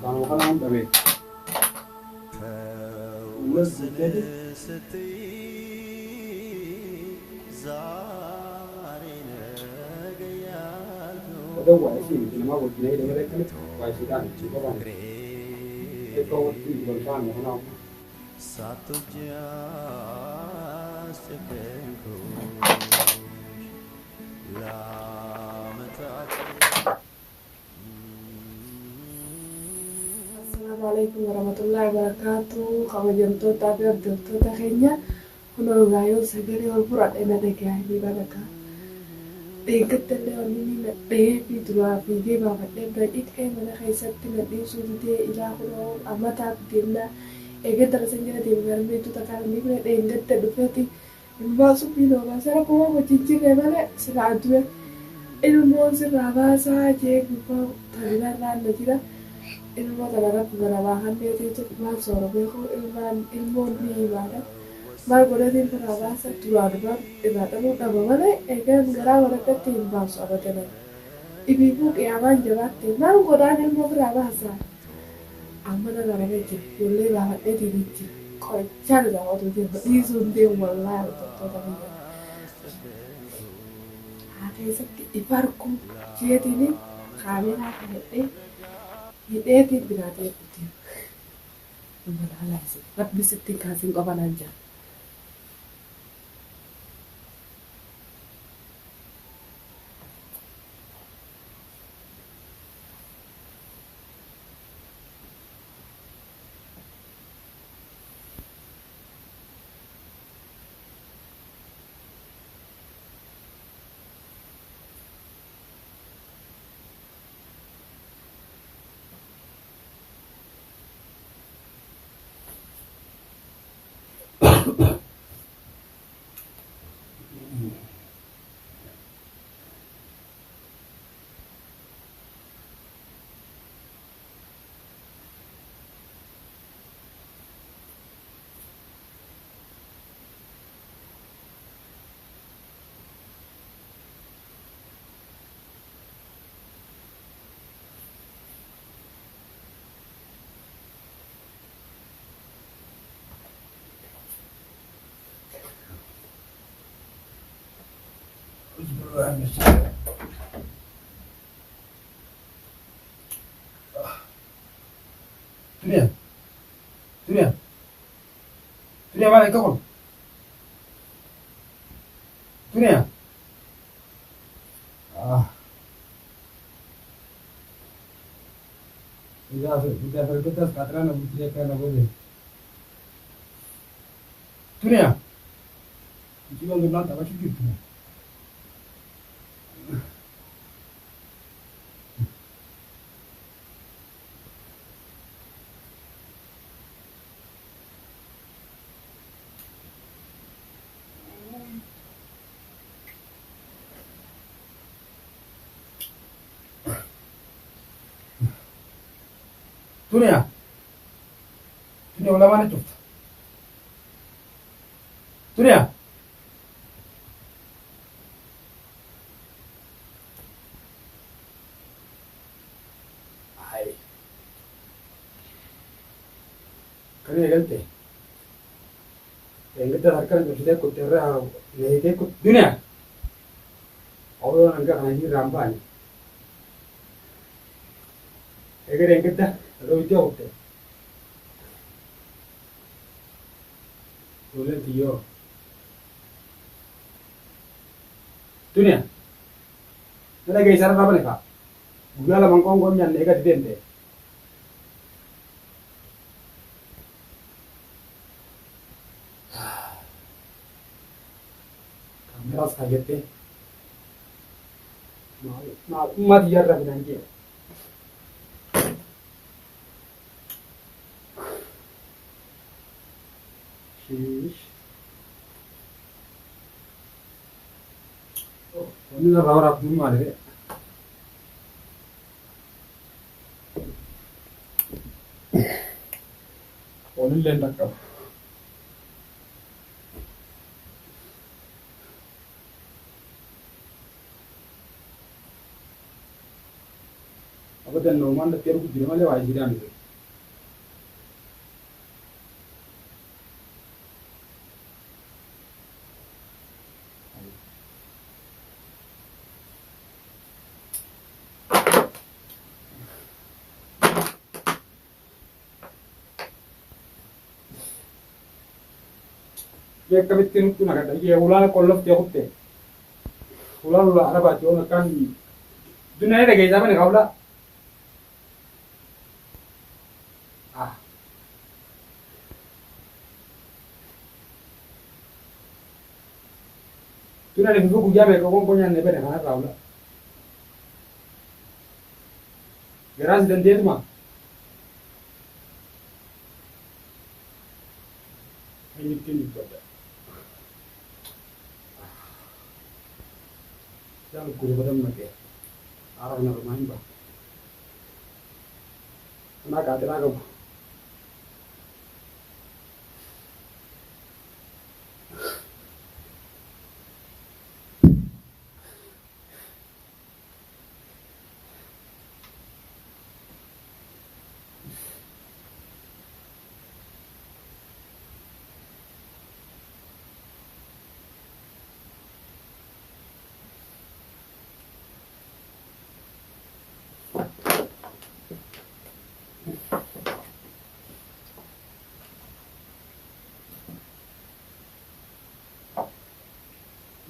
كانوا خلاهم تبي وصل ستي زارين قيالتو بدو عايشين في ما قلت لي ده ولا كنت عايشين كان شيء طبعا يكون في البلدان هنا satu jas tepenku lamat Assalamualaikum warahmatullahi wabarakatuh. Kamu jemto tapi abdul takenya kuno gayo sagari ol pura ena de kaya di baraka. De ketele on ini na de pi dua pi ge ba ba de ba it kai mana kai satti na de su de ila kuno amata dinna e ge tar sengena de garme tu takar ni ne de ngette do feti imba su pino ba sara ko ko cincin ne male sira adue ilmu sira ba sa je ko tadina ran na jira ilmu talaga pagarabahan dia itu mal soro beko ilmu ni bada mal bola din parabasa tuar bar ibada mu da bamane egan gara wala tin bal soro tene ibi bu ke aman jawat tin mal goda ilmu parabasa amana gara beje yolle ba de dinti ko char da odo de isun de wallahi to da ni ate sakki ibarku jedini kamera ka hede hideti binatang itu, nomor halal sih. Tapi setiap kasih kapan aja. Dunia, dunia, dunia mana kau? Dunia, tidak bergetas katakan aku tidak kena boleh. Dunia, jika nggak tak macam itu. Dunia, dunia ulah mana tu? Dunia, ay, kani egalte, egalte harkan josile kuterra lehike kut dunia, awal angka kani rampan, egar egalte, ada video hote, boleh dia, dunia, ada gaya cara apa nih kak? Gula mangkong gomnya nega di dente. Kamera kaget deh. Nah, umat dia rapi nanti. Shish. Oh, ini lah rawat rapi mana deh. Oleh lendak kau. abadan noomaan datti ergu jira malee waa isiidhaan ture. Akkamitti nutti naqadha jee ulaan qolloftee kutte ulaan ulaa arabaati on akkaan dunnee dhageessaa bane kaawulaa dunnee dhifu guyyaa beeka gonko nyaanne bane kanarraa ulaa garaas dandeetuma eenyutti dubbadha. Jangan guru pada mereka. Arah nak main bah. Nak ada nak apa?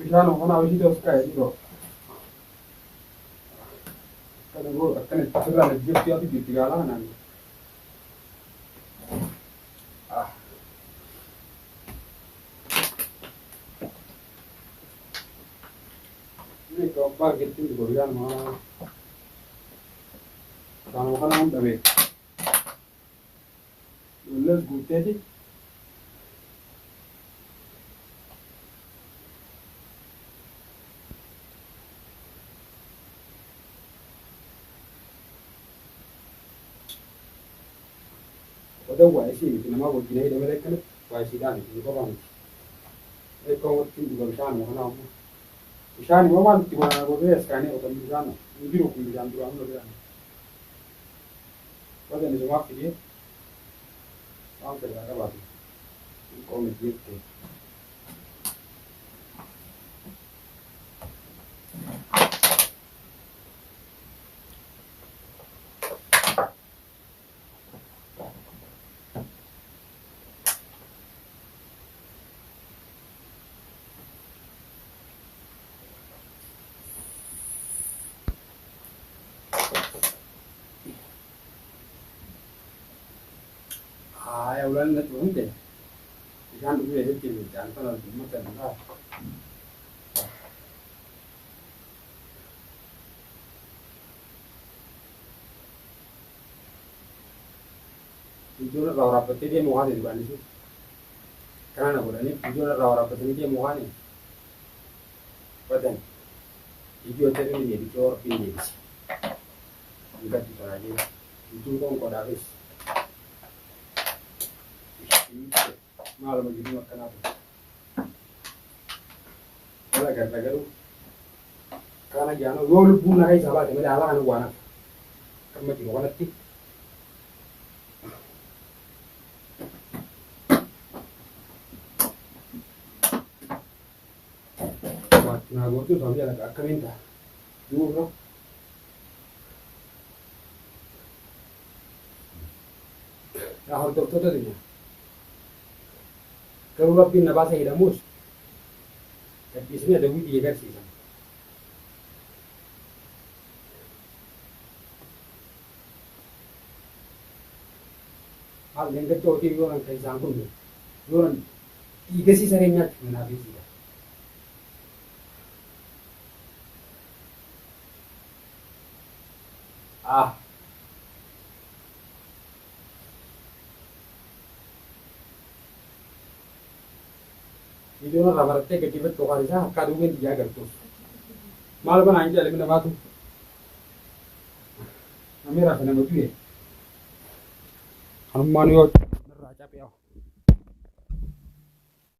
Bishaan kana hojii ta'us ka'ee jiruu. Kana goo akkana sirraa lajjatti yaadu jirti gaalaa kanaan. Ini keempat gitu juga bishaan mah. Kalau kana hunda be. Ulas guute sih. Ada waisi itu nama bukti ini dia mereka waisi dan itu orang. Mereka mungkin juga bisa mana mana. Bisa ni mana di mana boleh sekarang atau di sana. Ini biru di sana juga ada. Pada ni semua ini. Sampai ada apa? Komit gitu. Ya ulan na tuh deh. Jangan dulu ya jadi jangan kalau cuma tenang. Video na raw rapat dia mau ada di mana sih? Karena boleh ni video na raw rapat dia mau ada. Padan. Video tadi ni jadi cor pilih sih. Enggak kita lagi. Itu kong kau dah habis. Malam begini makan apa? Kalau kata-kata karena jangan gol pun nak sahabat, mereka alang anu wana. Kamu cuma wana tik. Nah, gua tu sambil nak minta. Dulu, dah harus tu dia. Kalau lapin nabasa ida mus, tapi sini ada widi versi kan. Hal yang kecil itu orang kayak sangkut ni, orang tiga sih seringnya menabi sih. Video na rabarate ke tibet to karisa kadungen dia gartu. Mal bana inja le mina batu. Amira sana mutu ye. Hanuman yo raja pe